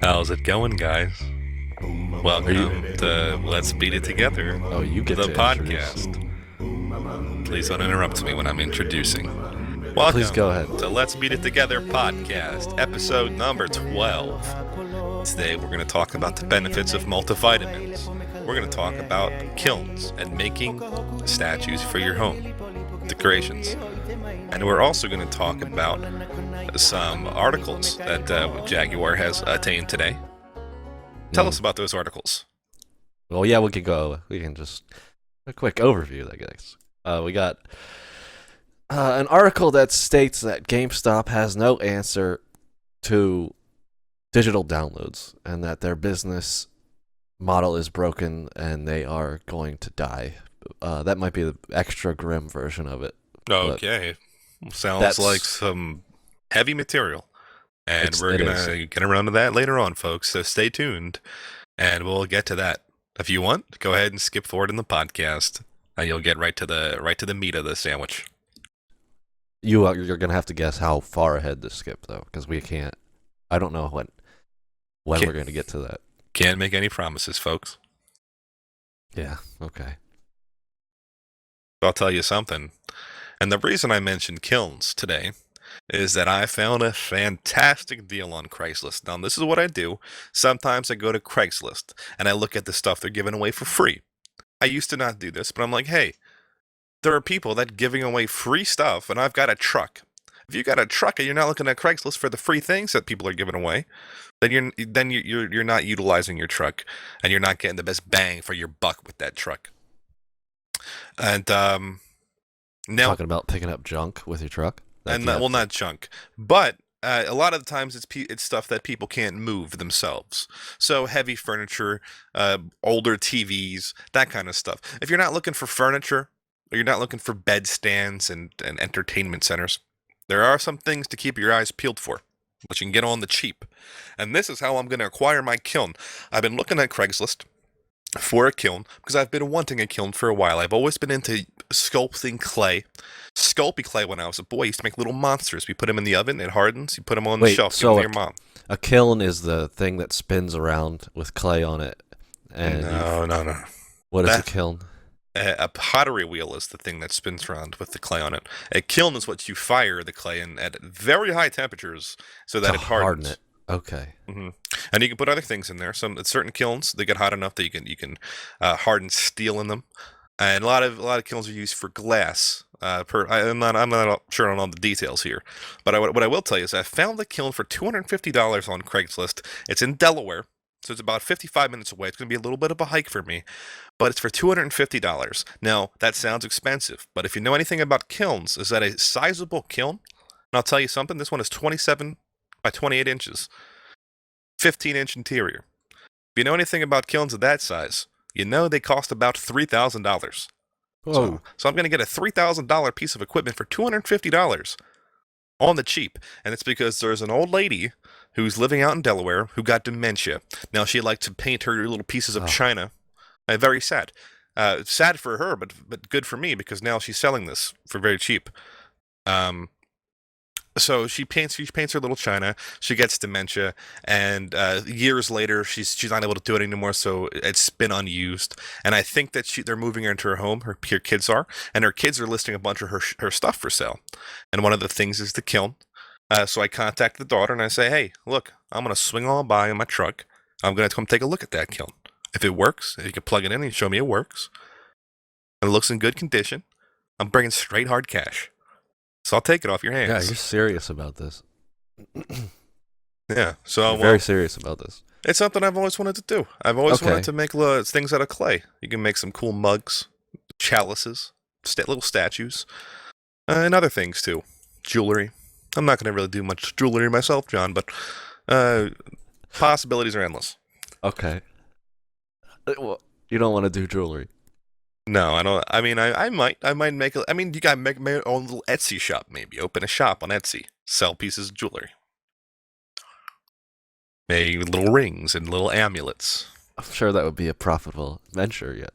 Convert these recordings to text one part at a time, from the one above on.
How's it going, guys? Are you? Welcome to Let's Beat It Together, Oh, you get the to introduce. podcast. Please don't interrupt me when I'm introducing. Please go Welcome ahead. to Let's Beat It Together podcast, episode number 12. Today we're going to talk about the benefits of multivitamins. We're going to talk about kilns and making statues for your home, decorations. And we're also going to talk about some articles that Jaguar has attained today. Tell us about those articles. Well, yeah, we can just a quick overview, I guess. We got an article that states that GameStop has no answer to digital downloads and that their business model is broken and they are going to die. That might be the extra grim version of it. Okay. Sounds like some heavy material. And we're going to get around to that later on, folks. So stay tuned, and we'll get to that. If you want, go ahead and skip forward in the podcast, and you'll get right to the meat of the sandwich. You're going to have to guess how far ahead to skip, though, because we can't. I don't know when we're going to get to that. Can't make any promises, folks. Yeah, okay. I'll tell you something. And the reason I mentioned kilns today is that I found a fantastic deal on Craigslist. Now, this is what I do. Sometimes I go to Craigslist and I look at the stuff they're giving away for free. I used to not do this, but I'm like, hey, there are people that giving away free stuff, and I've got a truck. If you got a truck and you're not looking at Craigslist for the free things that people are giving away, then you're not utilizing your truck, and you're not getting the best bang for your buck with that truck. And now talking about picking up junk with your truck, not junk, but a lot of the times it's stuff that people can't move themselves. So heavy furniture, older TVs, that kind of stuff. If you're not looking for furniture, or you're not looking for bed stands and entertainment centers, there are some things to keep your eyes peeled for, but you can get on the cheap. And this is how I'm going to acquire my kiln. I've been looking at Craigslist for a kiln because I've been wanting a kiln for a while. I've always been into sculpting clay. Sculpey clay when I was a boy. I used to make little monsters. We put them in the oven, it hardens, you put them on the shelf, give them to your mom. A kiln is the thing that spins around with clay on it. And no. What is a kiln? A pottery wheel is the thing that spins around with the clay on it. A kiln is what you fire the clay in at very high temperatures so that it hardens. Harden it. Okay. Mm-hmm. And you can put other things in there. Certain kilns, they get hot enough that you can harden steel in them. And a lot of kilns are used for glass. I'm not sure on all the details here, but what I will tell you is I found the kiln for $250 on Craigslist. It's in Delaware, so it's about 55 minutes away. It's going to be a little bit of a hike for me, but it's for $250. Now, that sounds expensive, but if you know anything about kilns, is that a sizable kiln? And I'll tell you something, this one is 27 by 28 inches, 15-inch interior. If you know anything about kilns of that size, you know they cost about $3,000. So I'm going to get a $3,000 piece of equipment for $250 on the cheap. And it's because there's an old lady who's living out in Delaware who got dementia. Now, she liked to paint her little pieces of china. Very sad. Sad for her, but good for me because now she's selling this for very cheap. So she paints her little china. She gets dementia, and years later, she's not able to do it anymore. So it's been unused. And I think that they're moving her into her home. Her kids are, and her kids are listing a bunch of her stuff for sale. And one of the things is the kiln. So I contact the daughter and I say, hey, look, I'm gonna swing on by in my truck. I'm gonna come take a look at that kiln. If it works, if you can plug it in and show me it works, and it looks in good condition, I'm bringing straight hard cash. So I'll take it off your hands. Yeah, you're serious about this. Yeah, so very serious about this. It's something I've always wanted to do. I've always wanted to make things out of clay. You can make some cool mugs, chalices, little statues, and other things too. Jewelry. I'm not going to really do much jewelry myself, John, but possibilities are endless. Okay. Well, you don't want to do jewelry. No, I don't. I mean, I might make. You gotta make my own little Etsy shop. Maybe open a shop on Etsy, sell pieces of jewelry, maybe little rings and little amulets. I'm sure that would be a profitable venture. Yet,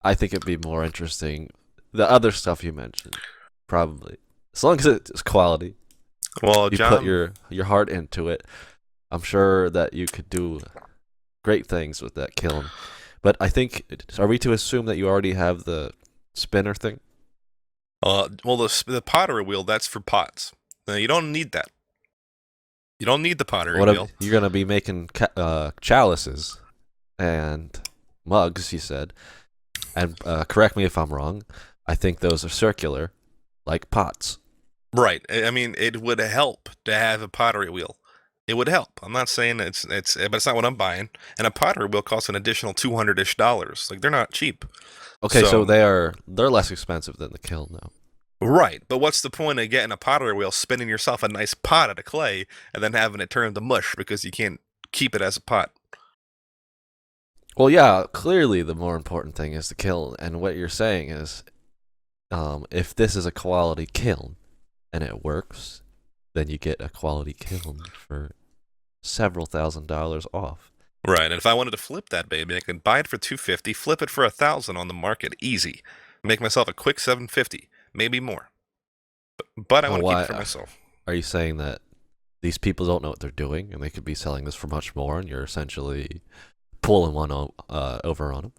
I think it'd be more interesting. The other stuff you mentioned, probably, as long as it's quality. Well, you John, put your heart into it. I'm sure that you could do great things with that kiln. But I think, are we to assume that you already have the spinner thing? Well, the pottery wheel, that's for pots. You don't need that. You don't need the pottery What wheel. if you're gonna be making chalices and mugs? You said, and correct me if I'm wrong. I think those are circular, like pots. Right. I mean, it would help to have a pottery wheel. It would help. I'm not saying but it's not what I'm buying. And a pottery wheel costs an additional $200-ish. Like, they're not cheap. Okay, so So, they're less expensive than the kiln, though. right. But what's the point of getting a pottery wheel, spinning yourself a nice pot out of clay, and then having it turn to mush because you can't keep it as a pot? Well, yeah, clearly the more important thing is the kiln, and what you're saying is, if this is a quality kiln and it works, then you get a quality kiln for several $1,000s off. Right. And if I wanted to flip that baby, I could buy it for $250, flip it for $1,000 on the market, easy. Make myself a quick $750, maybe more. But I Well, want to keep why it for myself. are you saying that these people don't know what they're doing and they could be selling this for much more, and you're essentially pulling one over on them?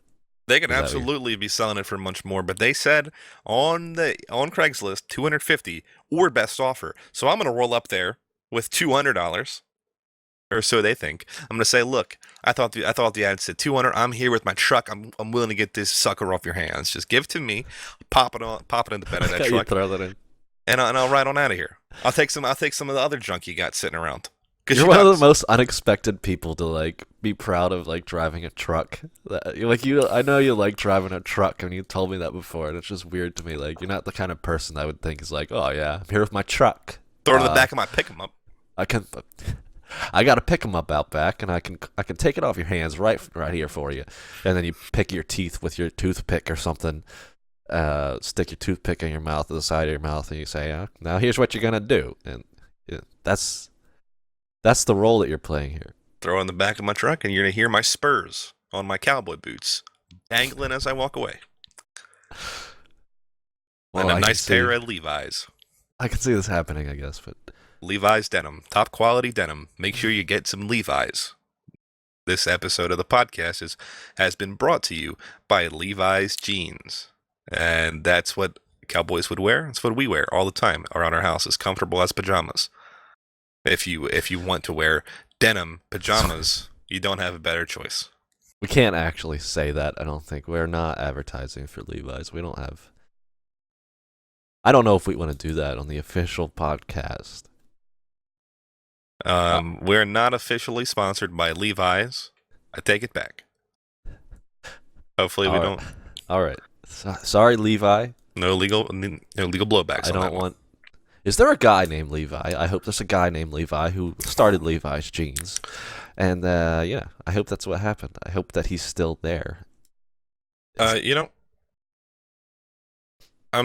They could Is that what absolutely be selling it for much more, but they said on Craigslist $250 or best offer. So I'm gonna roll up there with $200, or so they think. I'm gonna say, look, I thought the ad said 200. I'm here with my truck. I'm willing to get this sucker off your hands. Just give it to me. Pop it in the bed of that you truck, throw that in. and I'll ride on out of here. I'll take some of the other junk you got sitting around. You're one of the most unexpected people to like be proud of like driving a truck. I know you like driving a truck, and you told me that before, and it's just weird to me. Like you're not the kind of person I would think is like, oh yeah, I'm here with my truck. Throw it in the back of my pick 'em up. I got to pick them up out back, and I can take it off your hands right here for you, and then you pick your teeth with your toothpick or something. Stick your toothpick in your mouth, to the side of your mouth, and you say, now here's what you're gonna do, and that's the role that you're playing here. Throw it in the back of my truck, and you're gonna hear my spurs on my cowboy boots dangling as I walk away. Well, and a nice pair of Levi's. I can see this happening, I guess, but Levi's denim, top quality denim. Make sure you get some Levi's. This episode of the podcast has been brought to you by Levi's jeans, and that's what cowboys would wear. It's what we wear all the time around our house, as comfortable as pajamas. If you want to wear denim pajamas, you don't have a better choice. We can't actually say that, I don't think. We're not advertising for Levi's. We don't have... I don't know if we want to do that on the official podcast. We're not officially sponsored by Levi's. I take it back. Hopefully we don't. All right. Sorry, Levi. No legal blowbacks. I don't want... Is there a guy named Levi? I hope there's a guy named Levi who started Levi's jeans. And, I hope that's what happened. I hope that he's still there. I'm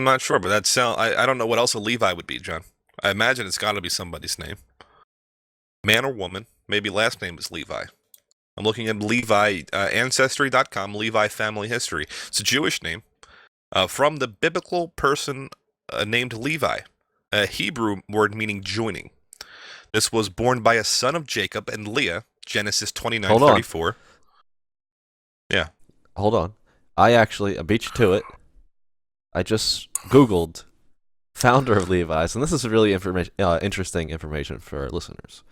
not sure, but I don't know what else a Levi would be, John. I imagine it's got to be somebody's name. Man or woman. Maybe last name is Levi. I'm looking at Levi, Ancestry.com, Levi family history. It's a Jewish name. From the biblical person named Levi, a Hebrew word meaning joining. This was born by a son of Jacob and Leah, Genesis 29:34. Yeah. Hold on. I beat you to it. I just Googled founder of Levi's, and this is really interesting information for our listeners.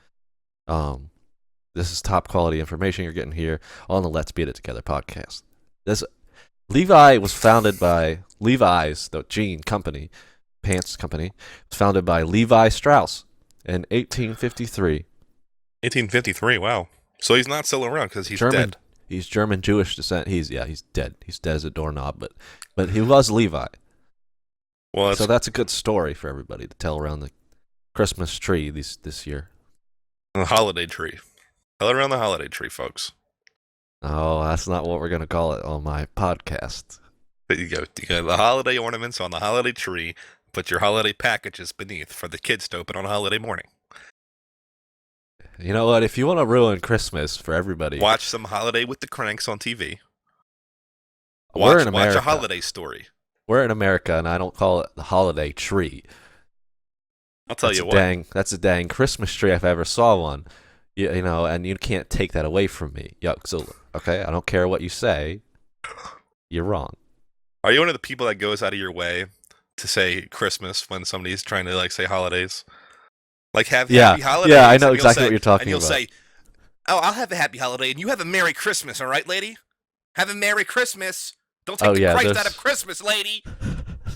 This is top quality information you're getting here on the Let's Beat It Together podcast. This Levi was founded by Levi's, the jean company, pants company. It's founded by Levi Strauss in 1853. 1853. Wow. So he's not still around because he's German, dead. He's German Jewish descent. He's dead. He's dead as a doorknob, but he was Levi. Well, so that's a good story for everybody to tell around the Christmas tree this year. The holiday tree. Tell around the holiday tree, folks. Oh, that's not what we're going to call it on my podcast. You got the holiday ornaments on the holiday tree. Put your holiday packages beneath for the kids to open on holiday morning. You know what? If you want to ruin Christmas for everybody... Watch some Holiday with the Cranks on TV. We're in America. Watch a holiday story. We're in America, and I don't call it the holiday tree. I'll tell you what. That's a dang Christmas tree if I ever saw one. You know, and you can't take that away from me, Yuxula. Okay, I don't care what you say. You're wrong. Are you one of the people that goes out of your way to say Christmas when somebody's trying to like say holidays? Like have Yeah, happy yeah, I holidays, know and you'll exactly say, what you're and talking you'll about. say, "Oh, I'll have a happy holiday, and you have a Merry Christmas, all right, lady? Have a Merry Christmas. Don't take Oh the yeah, Christ out of Christmas, lady."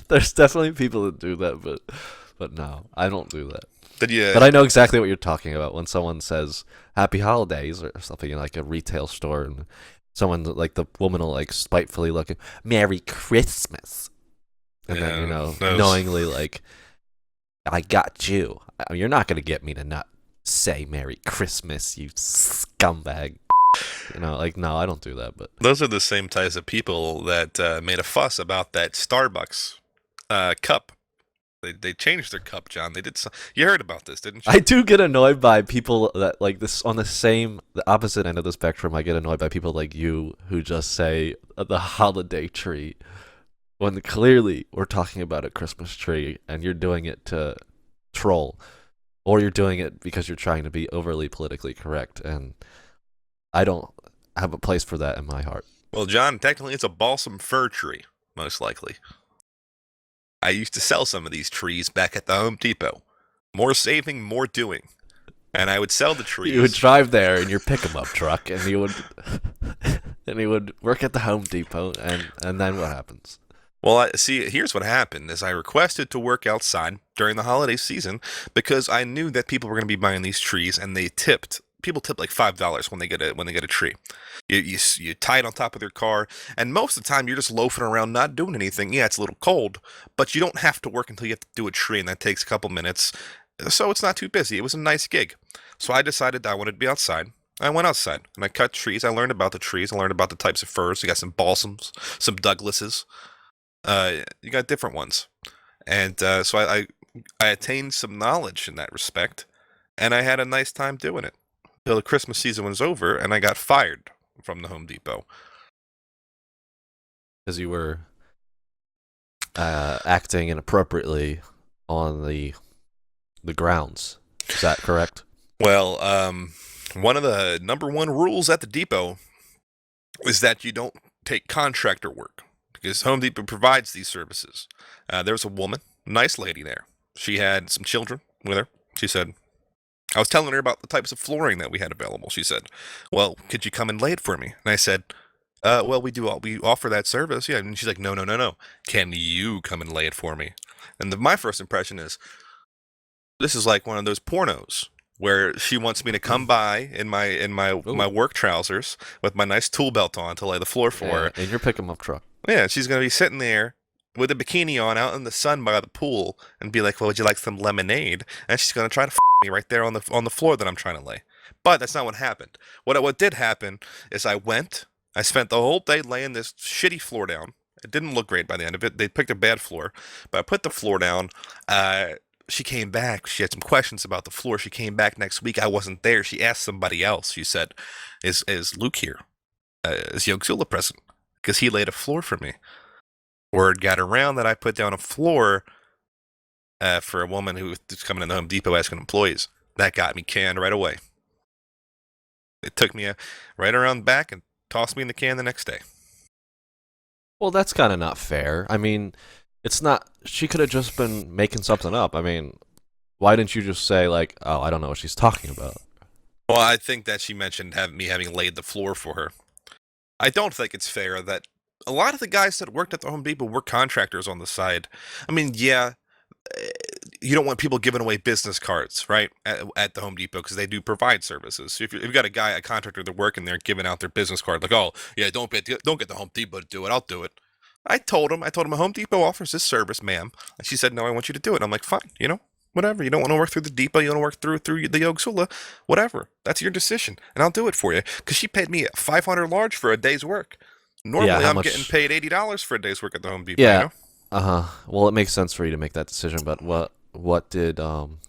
there's definitely people that do that, but no, I don't do that. Did you? But I know exactly what you're talking about when someone says "Happy Holidays" or something in like a retail store, and someone like the woman will like spitefully look at "Merry Christmas," and then Yeah, those. knowingly like, "I got you." I mean, you're not gonna get me to not say "Merry Christmas," you scumbag. You know, like no, I don't do that. But Those are the same types of people that made a fuss about that Starbucks cup. They changed their cup, John. They did. You heard about this, didn't you? I do get annoyed by people that like this on the opposite end of the spectrum. I get annoyed by people like you who just say the holiday tree when clearly we're talking about a Christmas tree and you're doing it to troll, or you're doing it because you're trying to be overly politically correct, and I don't have a place for that in my heart. Well, John, technically it's a balsam fir tree, most likely. I used to sell some of these trees back at the Home Depot. More saving, more doing. And I would sell the You would trees. drive there in your pick 'em up truck, and you would and you would work at the Home Depot, and then what happens? Well, see, here's what happened: is I requested to work outside during the holiday season because I knew that people were going to be buying these trees, and they tipped. People tip like $5 when they get a tree. You tie it on top of their car, and most of the time you're just loafing around, not doing anything. Yeah, it's a little cold, but you don't have to work until you have to do a tree, and that takes a couple minutes. So it's not too busy. It was a nice gig. So I decided I wanted to be outside. I went outside and I cut trees. I learned about the trees. I learned about the types of firs. You got some balsams, some Douglases. You got different ones, and so I attained some knowledge in that respect, and I had a nice time doing it till the Christmas season was over, and I got fired from the Home Depot. Because you were acting inappropriately on the grounds. Is that correct? Well, one of the number one rules at the depot is that you don't take contractor work because Home Depot provides these services. There was a woman, nice lady there. She had some children with her. She said, I was telling her about the types of flooring that we had available. She said, "Well, could you come and lay it for me?" And I said, "Well, we offer that service, yeah." And she's like, "No, no, no, no. Can you come and lay it for me?" And my first impression is, this is like one of those pornos where she wants me to come by in my Ooh. work trousers with my nice tool belt on to lay the floor for her. In your pick 'em up truck. Yeah, she's gonna be sitting there with a bikini on out in the sun by the pool and be like, "Well, would you like some lemonade?" And she's gonna try to me right there on the floor that I'm trying to lay. But that's not what happened. What did happen is I spent the whole day laying this shitty floor down. It didn't look great by the end of it. They picked a bad floor, but I put the floor down. She came back. She had some questions about the floor. She came back next week. I wasn't there. She asked somebody else. She said, "Is Luke here? Is Yogzilla present? Because he laid a floor for me." Word got around that I put down a floor for a woman who was coming in the Home Depot asking employees. That got me canned right away. It took me right around the back and tossed me in the can the next day. Well, that's kind of not fair. I mean, it's not. She could have just been making something up. I mean, why didn't you just say like, "Oh, I don't know what she's talking about"? Well, I think that she mentioned me having laid the floor for her. I don't think it's fair that a lot of the guys that worked at the Home Depot were contractors on the side. I mean, yeah, you don't want people giving away business cards, right, at the Home Depot because they do provide services. So if you've got a contractor that working there giving out their business card, like, "Oh, yeah, don't get the Home Depot to do it. I'll do it." I told him, a Home Depot offers this service, ma'am. And she said, "No, I want you to do it." I'm like, "Fine, whatever. You don't want to work through the depot. You want to work through the Yogsula. Whatever. That's your decision, and I'll do it for you." Because she paid me 500 large for a day's work. Yeah, Normally, how I'm getting much? paid $80 for a day's work at the Home Depot. Yeah. Well, it makes sense for you to make that decision, but what did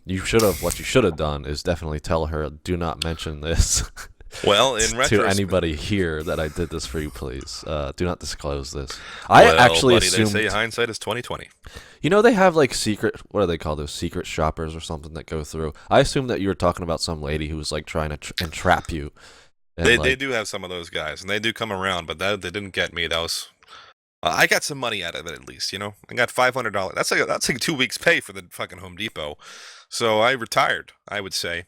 you should have done is definitely tell her, do not mention this Well, in To retrospect, anybody here that I did this for you, please. Do not disclose this. I well, actually buddy, they say assumed. hindsight is 2020. You know they have like secret. What do they call those secret shoppers or something that go through? I assumed that you were talking about some lady who was like trying to entrap you. And They do have some of those guys, and they do come around, but that they didn't get me. That was I got some money out of it at least. I got $500. That's like 2 weeks' pay for the fucking Home Depot. So I retired, I would say,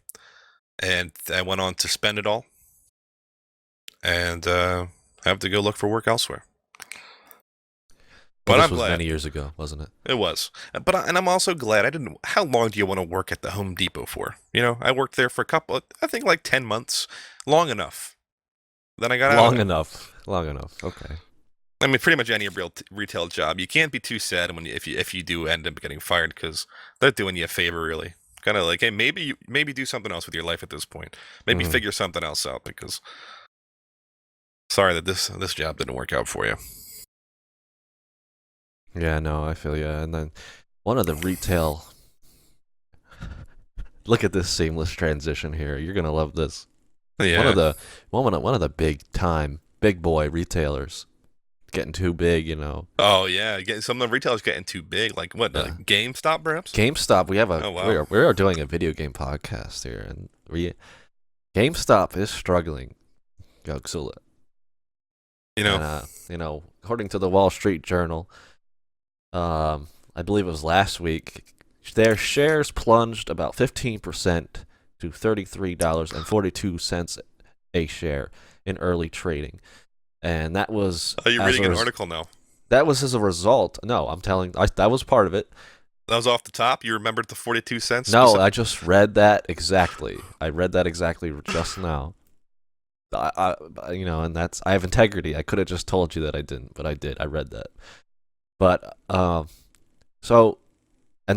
and I went on to spend it all, and have to go look for work elsewhere. well, But this I'm was glad many years ago, wasn't it? it was. And I'm also glad I didn't. How long do you want to work at the Home Depot for? I worked there for I think like 10 months, long enough. Then I got out of Long there. enough. Long enough. Okay. I mean, pretty much any real retail job. You can't be too sad if you do end up getting fired because they're doing you a favor, really. Kind of like, hey, maybe do something else with your life at this point. Maybe Mhm. figure something else out because sorry that this job didn't work out for you. Yeah, no, I feel you. And then one of the retail. Look at this seamless transition here. You're gonna love this. Yeah. One of the big boy retailers getting too big. Oh yeah. Some of the retailers getting too big. Like what? Yeah. Like GameStop, perhaps? GameStop. Oh, wow. We are doing a video game podcast here, and GameStop is struggling. Godzilla. And, according to the Wall Street Journal, I believe it was last week, their shares plunged about 15% to $33.42 a share in early trading, and that was. Oh, you're reading an article now. That was as a result. No, that was part of it. That was off the top. You remembered the 42 cents? No, I just read that exactly. I read that exactly just now. And I have integrity. I could have just told you that I didn't, but I did. I read that. But and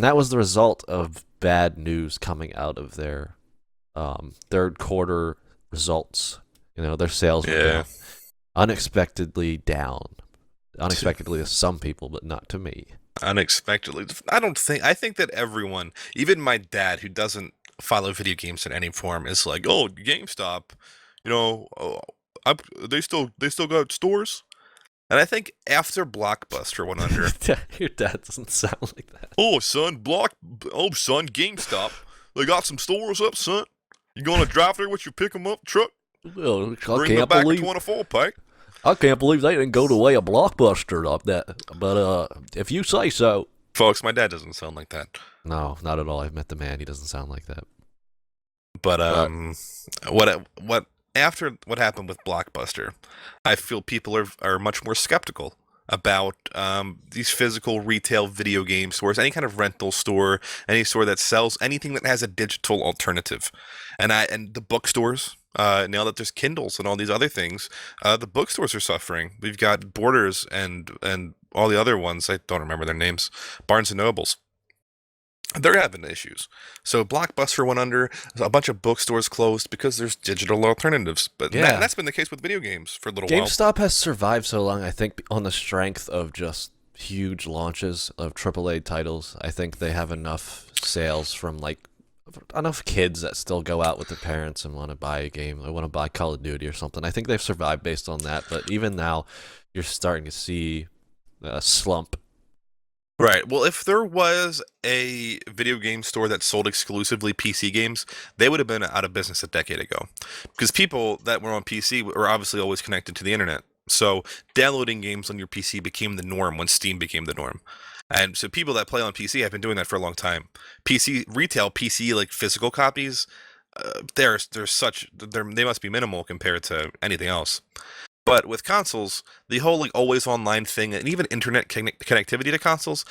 that was the result of bad news coming out of their third quarter results. Their sales were down. Unexpectedly down. Unexpectedly to some people, but not to me. Unexpectedly. I think that everyone, even my dad who doesn't follow video games in any form, is like, oh, GameStop, they still got stores. And I think after Blockbuster went under, Your dad doesn't sound like that. oh son, GameStop, they got some stores up, son. You gonna drive there with your pick 'em up truck? Well, Bring them back a 24 pack. I can't believe they didn't go the way of Blockbuster up that. But if you say so. Folks, my dad doesn't sound like that. No, not at all. I've met the man. He doesn't sound like that. But what after what happened with Blockbuster, I feel people are much more skeptical about these physical retail video game stores, any kind of rental store, any store that sells anything that has a digital alternative, and the bookstores. Now that there's Kindles and all these other things, the bookstores are suffering. We've got Borders and all the other ones. I don't remember their names. Barnes and Nobles. They're having issues. So Blockbuster went under. A bunch of bookstores closed because there's digital alternatives. But Yeah. that's been the case with video games for a little while. GameStop has survived so long, I think, on the strength of just huge launches of AAA titles. I think they have enough sales from enough kids that still go out with their parents and want to buy a game. They want to buy Call of Duty or something. I think they've survived based on that. But even now, you're starting to see a slump. Right. Well, if there was a video game store that sold exclusively PC games, they would have been out of business a decade ago. Because people that were on PC were obviously always connected to the internet. So downloading games on your PC became the norm when Steam became the norm. And so people that play on PC have been doing that for a long time. PC like physical copies, they must be minimal compared to anything else. But with consoles, the whole like always online thing and even internet connectivity to consoles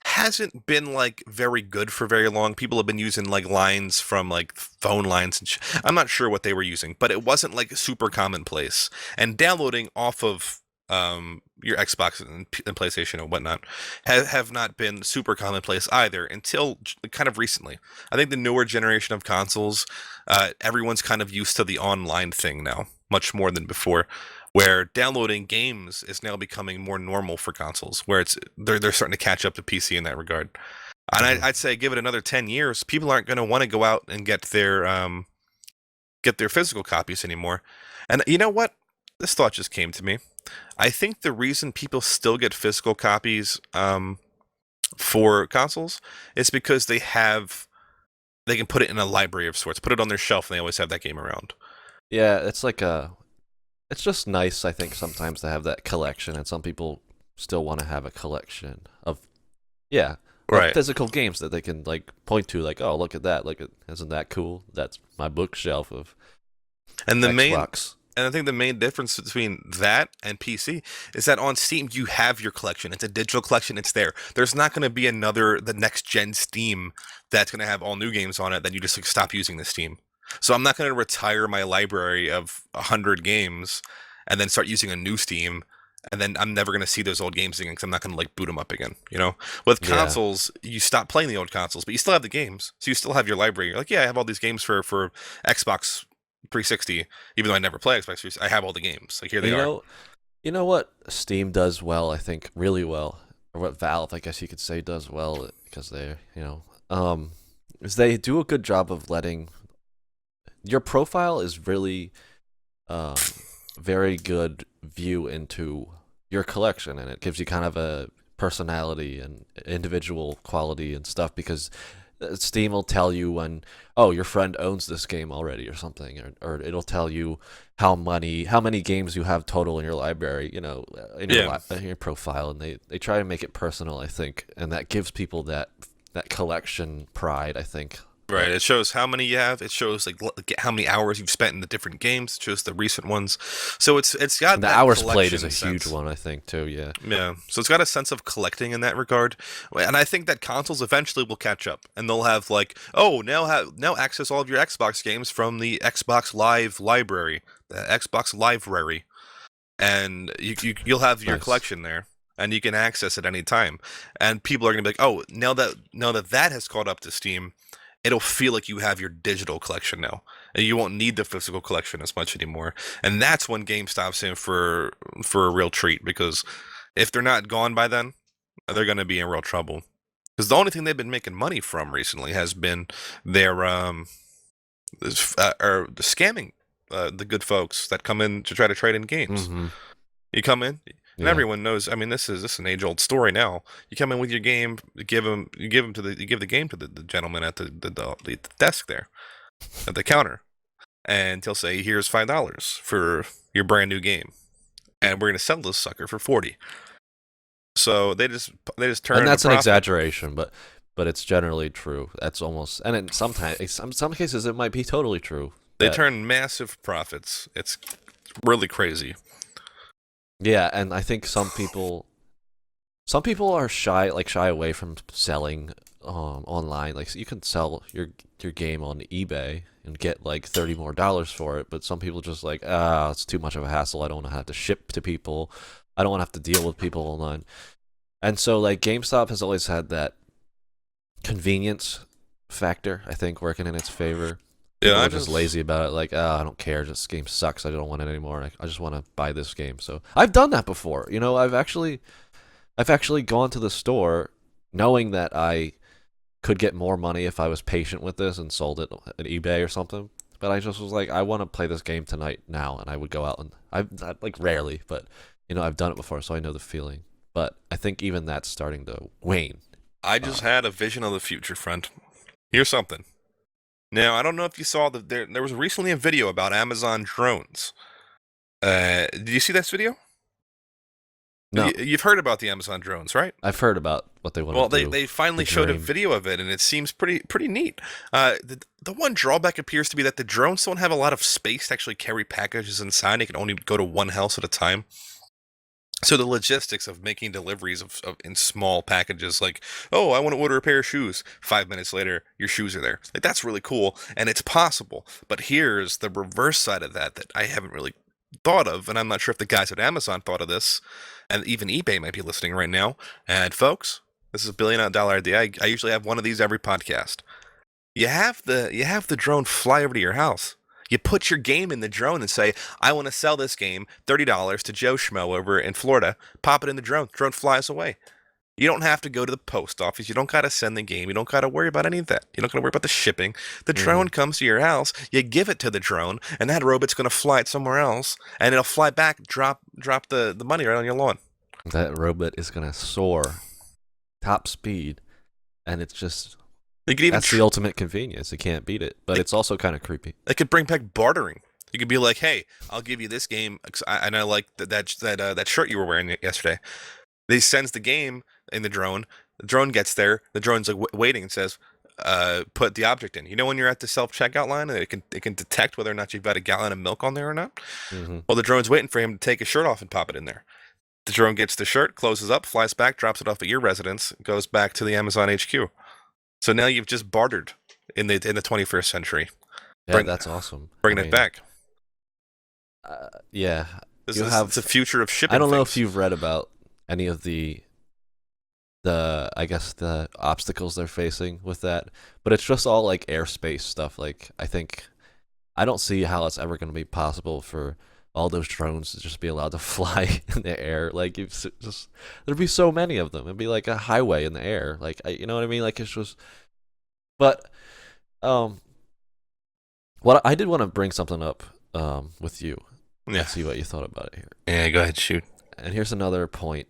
hasn't been like very good for very long. People have been using like lines from like phone lines and I'm not sure what they were using, but it wasn't like super commonplace. And downloading off of your Xbox and PlayStation and whatnot have not been super commonplace either until kind of recently. I think the newer generation of consoles, everyone's kind of used to the online thing now, much more than before. Where downloading games is now becoming more normal for consoles, where they're starting to catch up to PC in that regard. And I'd say give it another 10 years, people aren't going to want to go out and get their get their physical copies anymore. And you know what? This thought just came to me. I think the reason people still get physical copies for consoles is because they can put it in a library of sorts, put it on their shelf, and they always have that game around. Yeah, it's like it's just nice, I think, sometimes to have that collection, and some people still want to have a collection of, yeah, of Right. physical games that they can like point to, like, oh, look at that, isn't that cool? That's my bookshelf of And the main Xbox. and I think the main difference between that and PC is that on Steam you have your collection. It's a digital collection. It's there. There's not going to be the next gen Steam that's going to have all new games on it. Then you just like, stop using the Steam. So I'm not going to retire my library of 100 games and then start using a new Steam. And then I'm never going to see those old games again because I'm not going to like boot them up again. You know, with Yeah, consoles, you stop playing the old consoles, but you still have the games. So you still have your library. You're like, yeah, I have all these games for Xbox 360, even though I never play Xbox 360, I have all the games. Like here they you are. know, you know what Steam does well, I think, really well, or what Valve, I guess you could say, does well, because is they do a good job of letting your profile is really um, very good view into your collection, and it gives you kind of a personality and individual quality and stuff because Steam will tell you when, oh, your friend owns this game already or something, or it'll tell you how many games you have total in your library, Yeah. in your profile, and they try to make it personal, I think, and that gives people that collection pride, I think. Right. It shows how many you have. It shows like how many hours you've spent in the different games. It shows the recent ones. So it's got And the that hours played is a collection huge sense. one, I think, too. Yeah. Yeah. So it's got a sense of collecting in that regard. And I think that consoles eventually will catch up and they'll have like, oh, now access all of your Xbox games from the Xbox Live library, the Xbox Library, and you'll have your Nice. collection there. And you can access it any time, and people are gonna be like, "Oh, now that has caught up to Steam, it'll feel like you have your digital collection now, and you won't need the physical collection as much anymore." And that's when GameStop's in for a real treat because if they're not gone by then, they're gonna be in real trouble. Because the only thing they've been making money from recently has been their or the scamming the good folks that come in to try to trade in games. Mm-hmm. You come in, and Yeah. everyone knows. I mean, this is an age-old story now. You come in with your game, you give the game to the gentleman at the desk there, at the counter, and he'll say, "Here's $5 for your brand new game, and we're gonna sell this sucker for 40." So they just turn And a that's an profit. exaggeration, but it's generally true. That's almost, and in some cases it might be totally true. They That turn massive profits. It's really crazy. Yeah, and I think some people are shy away from selling online. Like you can sell your game on eBay and get like $30 more for it, but some people just like, it's too much of a hassle. I don't want to have to ship to people. I don't want to have to deal with people online. And so like GameStop has always had that convenience factor, I think, working in its favor. Yeah, People I are just just lazy about it, like, I don't care, this game sucks, I don't want it anymore. I just want to buy this game. So I've done that before. I've actually gone to the store knowing that I could get more money if I was patient with this and sold it at eBay or something. But I just was like, I want to play this game tonight now, and I would go out and I like rarely, but I've done it before, so I know the feeling. But I think even that's starting to wane. I Uh, just had a vision of the future, friend. Here's something. Now, I don't know if you saw there was recently a video about Amazon drones. Did you see this video? no, You've heard about the Amazon drones, right? I've heard about what they want Well, to they, do. they The finally showed a dream. video of it, and it seems pretty neat. The one drawback appears to be that the drones don't have a lot of space to actually carry packages inside. They can only go to one house at a time. So the logistics of making deliveries of in small packages, like, oh, I want to order a pair of shoes. 5 minutes later, your shoes are there. Like that's really cool, and it's possible. But here's the reverse side of that I haven't really thought of, and I'm not sure if the guys at Amazon thought of this, and even eBay might be listening right now. And folks, this is $1 billion idea. I usually have one of these every podcast. You have the drone fly over to your house. You put your game in the drone and say, I want to sell this game $30 to Joe Schmo over in Florida. Pop it in the drone. Drone flies away. You don't have to go to the post office. You don't got to send the game. You don't got to worry about any of that. You don't got to worry about the shipping. The Hmm. drone comes to your house. You give it to the drone, and that robot's going to fly it somewhere else, and it'll fly back, drop the money right on your lawn. That robot is gonna soar top speed, and it's just You could even that's the ultimate convenience. You can't beat it, but it, it's also kind of creepy. it could bring back bartering. You could be like, "Hey, I'll give you this game, and I like that shirt you were wearing yesterday." He sends the game in the drone. The drone gets there. The drone's like waiting and says, "Put the object in." You know when you're at the self checkout line, and it can detect whether or not you've got a gallon of milk on there or not. Hmm. Well, the drone's waiting for him to take his shirt off and pop it in there. The drone gets the shirt, closes up, flies back, drops it off at your residence, goes back to the Amazon HQ. So now you've just bartered in the 21st century, Yeah, bring, that's awesome. I bringing it mean, back. yeah, This you is it's have. the future of I shipping don't know if things. you've read about any of the I guess the obstacles they're facing with that, but it's just all like airspace stuff. Like I don't see how it's ever going to be possible for all those drones to just be allowed to fly in the air. Like just there'd be so many of them. It'd be like a highway in the air. Like you know what I mean? Like it's just. But um, what I did want to bring something up with you Yeah, and see what you thought about it here. yeah. Go ahead, shoot. And here's another point.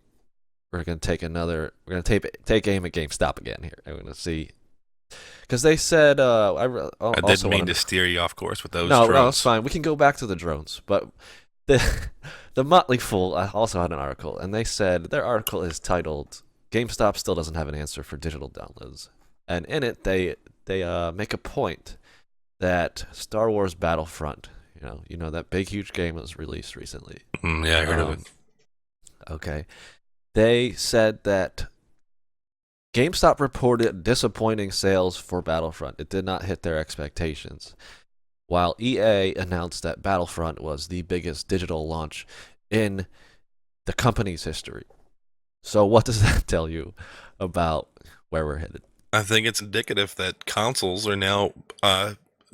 We're gonna take another. We're gonna take aim at GameStop again here. I'm gonna see because they said I also didn't mean want to to. steer you off course with those No, it's drones. fine. We can go back to the drones, but the the Motley Fool also had an article, and they said their article is titled "GameStop still doesn't have an answer for digital downloads," and in it they make a point that Star Wars Battlefront, you know that big huge game that was released recently. Yeah, I heard of it. Um, okay, they said that GameStop reported disappointing sales for Battlefront. It did not hit their expectations. While EA announced that Battlefront was the biggest digital launch in the company's history. So, what does that tell you about where we're headed? I think it's indicative that consoles are now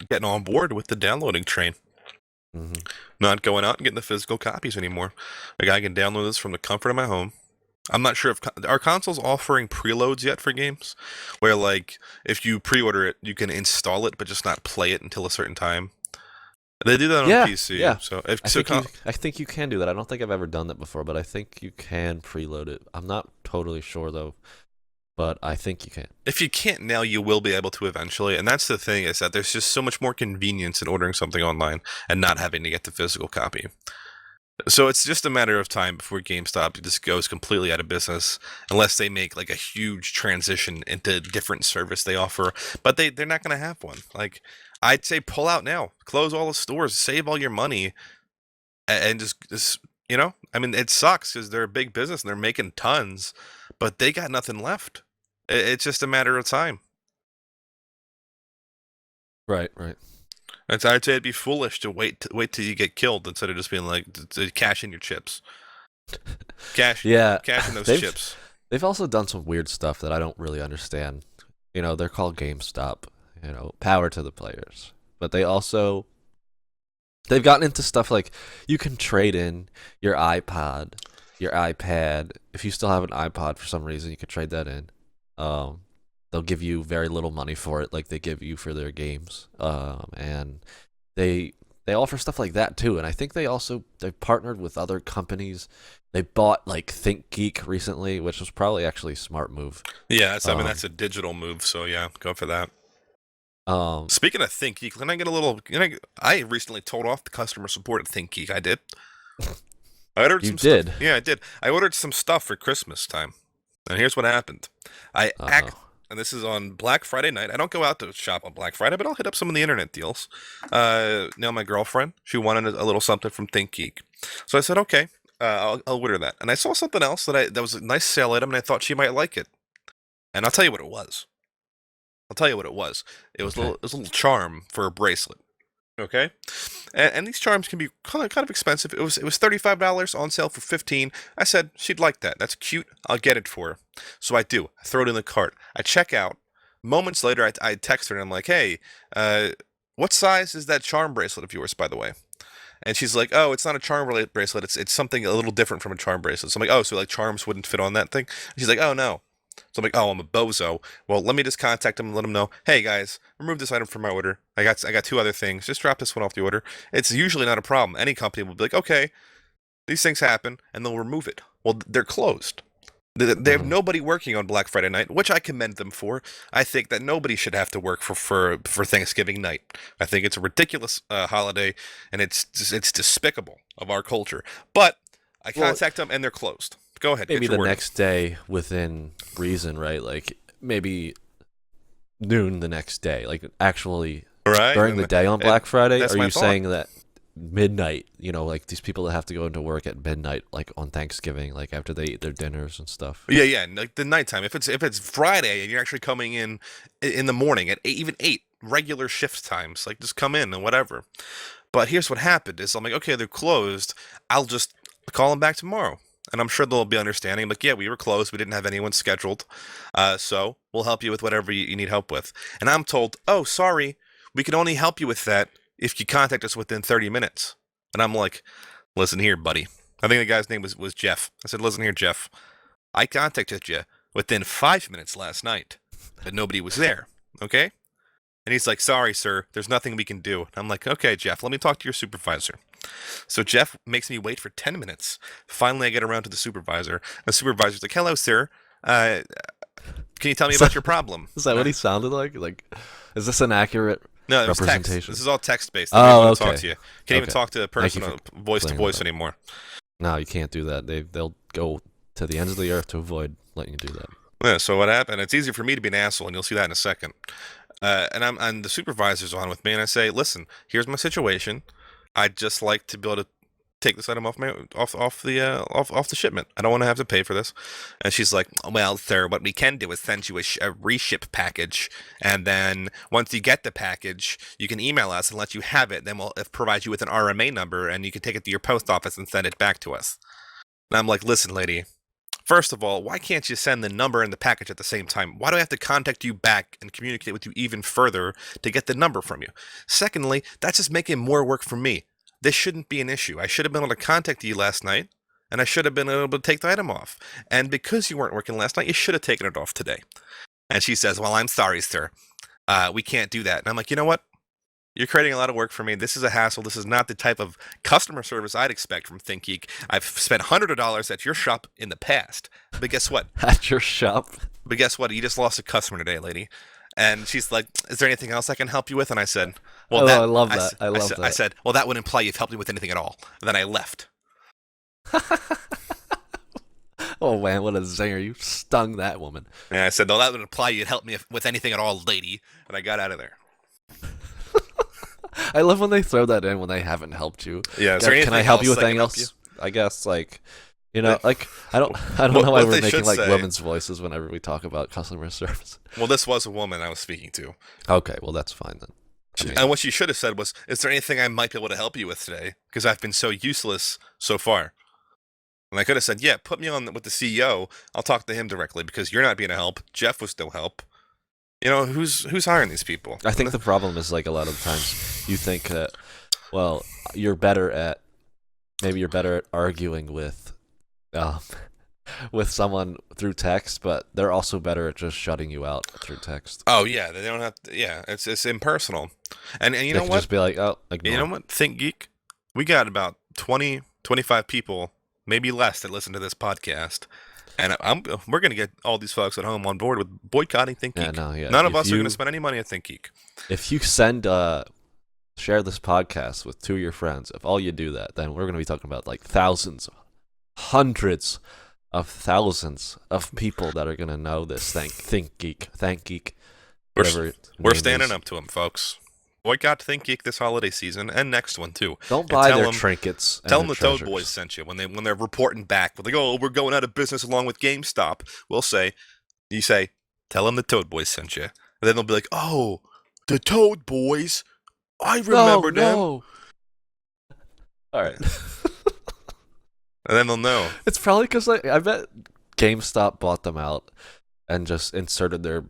getting on board with the downloading train. Hmm. Not going out and getting the physical copies anymore. Like I can download this from the comfort of my home. I'm not sure if are consoles offering preloads yet for games, where like if you pre-order it, you can install it but just not play it until a certain time. They do that on Yeah, PC. yeah. So if I so, think you can do that. I don't think I've ever done that before, but I think you can preload it. I'm not totally sure though, but I think you can. if you can't now, you will be able to eventually. And that's the thing is that there's just so much more convenience in ordering something online and not having to get the physical copy. So it's just a matter of time before GameStop just goes completely out of business, unless they make like a huge transition into different service they offer. But they're not going to have one. Like I'd say, pull out now, close all the stores, save all your money, and just I mean, it sucks because they're a big business and they're making tons, but they got nothing left. It's just a matter of time. Right, right. I'd say it'd be foolish to wait till you get killed instead of just being like to cash in your chips, cash Yeah, cash in those they've chips. they've also done some weird stuff that I don't really understand. They're called GameStop. Power to the players, but they've gotten into stuff like you can trade in your iPod, your iPad. If you still have an iPod for some reason, you can trade that in. Um, they'll give you very little money for it, like they give you for their games. And they they offer stuff like that too. And I think they've partnered with other companies. They bought like ThinkGeek recently, which was probably actually a smart move. Yeah, I mean Um, that's a digital move, so yeah, go for that. um, Speaking of ThinkGeek, can I get a little? I recently told off the customer support at ThinkGeek. I did. I ordered you some stuff. did. Yeah, I did. I ordered some stuff for Christmas time, and here's what happened. I act, Oh, and this is on Black Friday night. I don't go out to shop on Black Friday, but I'll hit up some of the internet deals. Now my girlfriend, she wanted a little something from ThinkGeek, so I said, okay, I'll order that. And I saw something else that was a nice sale item, and I thought she might like it. And I'll tell you what it was. I'll tell you what it was. okay. It was a little charm for a bracelet. Okay, and these charms can be kind of expensive. It was $35 on sale for 15. I said she'd like that. That's cute. I'll get it for her. So I do. I throw it in the cart. I check out. Moments later, I text her and I'm like, hey, what size is that charm bracelet of yours, by the way? And she's like, "Oh, it's not a charm bracelet. It's something a little different from a charm bracelet." So I'm like, "Oh, so like charms wouldn't fit on that thing?" And she's like, "Oh no." So I'm like, "Oh, I'm a bozo. Well, let me just contact them and let them know. Hey guys, remove this item from my order. I got two other things. Just drop this one off the order. It's usually not a problem. Any company will be like, okay, these things happen, and they'll remove it. Well, they're closed. They have Mhm. nobody working on Black Friday night, which I commend them for. I think that nobody should have to work for Thanksgiving night. I think it's a ridiculous holiday, and it's despicable of our culture. But I Well, contact them, and they're closed. Go ahead, maybe get your the word in. next day within reason, right? Like maybe noon the next day, like actually All right, during the day on and Black Friday. that's Are my you thought. saying that midnight? You know, like these people that have to go into work at midnight, like on Thanksgiving, like after they eat their dinners and stuff. Yeah, yeah, like the nighttime. If it's Friday and you're actually coming in the morning at even 8 regular shift times, like just come in and whatever. But here's what happened: is I'm like, okay, they're closed. I'll just call them back tomorrow, and I'm sure they'll be understanding. Like, yeah, we were closed. We didn't have anyone scheduled, so we'll help you with whatever you need help with. And I'm told, oh, sorry, we can only help you with that if you contact us within 30 minutes. And I'm like, listen here, buddy. I think the guy's name was Jeff. I said, listen here, Jeff. I contacted you within 5 minutes last night, but nobody was there. Okay? And he's like, sorry, sir, there's nothing we can do. And I'm like, okay, Jeff, let me talk to your supervisor. So Jeff makes me wait for 10 minutes. Finally, I get around to the supervisor. The supervisor's like, hello, sir. Uh, can you tell me Is about that, your problem? is that what he sounded like? Like, is this an accurate No, it was text. This representation? is all text based. They don't even Oh, want to talk okay, to you. Can't even okay. talk to a Thank you person for voice to clearing that voice up. anymore. No, you can't do that. They'll go to the ends of the earth to avoid letting you do that. Yeah, so what happened? It's easier for me to be an asshole, and you'll see that in a second. And the supervisor's on with me, and I say, "Listen, here's my situation. I'd just like to be able to take this item off the shipment. I don't want to have to pay for this." And she's like, "Well, sir, what we can do is send you a reship package, and then once you get the package, you can email us and let you have it. Then we'll provide you with an RMA number, and you can take it to your post office and send it back to us." And I'm like, "Listen, lady." First of all, why can't you send the number and the package at the same time? Why do I have to contact you back and communicate with you even further to get the number from you? Secondly, that's just making more work for me. This shouldn't be an issue. I should have been able to contact you last night, and I should have been able to take the item off. And because you weren't working last night, you should have taken it off today. And she says, well, I'm sorry, sir. We can't do that. And I'm like, you know what? You're creating a lot of work for me. This is a hassle. This is not the type of customer service I'd expect from ThinkGeek. I've spent hundreds of dollars at your shop in the past. But guess what? At your shop? But guess what? You just lost a customer today, lady. And she's like, "Is there anything else I can help you with?" And I said, "Well, Oh, that I love that. I love I that. said, well, that would imply you've helped me with anything at all." And then I left. Oh man, what a zinger! You stung that woman. And I said, "No, that would imply you'd help me with anything at all, lady." And I got out of there. I love when they throw that in when they haven't helped you. Yeah. Is there Can I anything help you else with I can anything help you? else? I guess like They- like I don't know What, why what we're they making should like say. women's voices whenever we talk about customer service. Well, this was a woman I was speaking to. Okay, well that's fine then. I mean, And what she should have said was, "Is there anything I might be able to help you with today? Because I've been so useless so far." And I could have said, "Yeah, put me on with the CEO. I'll talk to him directly because you're not being a help. Jeff was no help. You know who's hiring these people?" I think the problem is like a lot of the times you think that well you're better at maybe you're better at arguing um, with someone through text, but they're also better at just shutting you out through text. Oh yeah, they don't have to. Yeah, it's impersonal. And you They know can what? just be like, oh, You know ignore. what? Think Geek. We got about 20, 25 people, maybe less, that listen to this podcast. And we're gonna get all these folks at home on board with boycotting Think Yeah, Geek. no, yeah. None of us are gonna spend any money at Think Geek. If you share this podcast with two of your friends, if all you do that, then we're gonna be talking about like thousands, hundreds of thousands of people that are gonna know this. Thank Geek, We're, whatever. we're name standing is. up to them, folks. Boycott Think Geek this holiday season and next one too. Don't And buy tell their them, trinkets. And tell them their the Toad treasures. Boys sent you when they're reporting back. When they go, "Oh, we're going out of business along with GameStop." You say, "Tell them the Toad Boys sent you," and then they'll be like, "Oh, the Toad Boys, I remember them," No. All right. and then they'll know. It's probably because I bet GameStop bought them out and just inserted their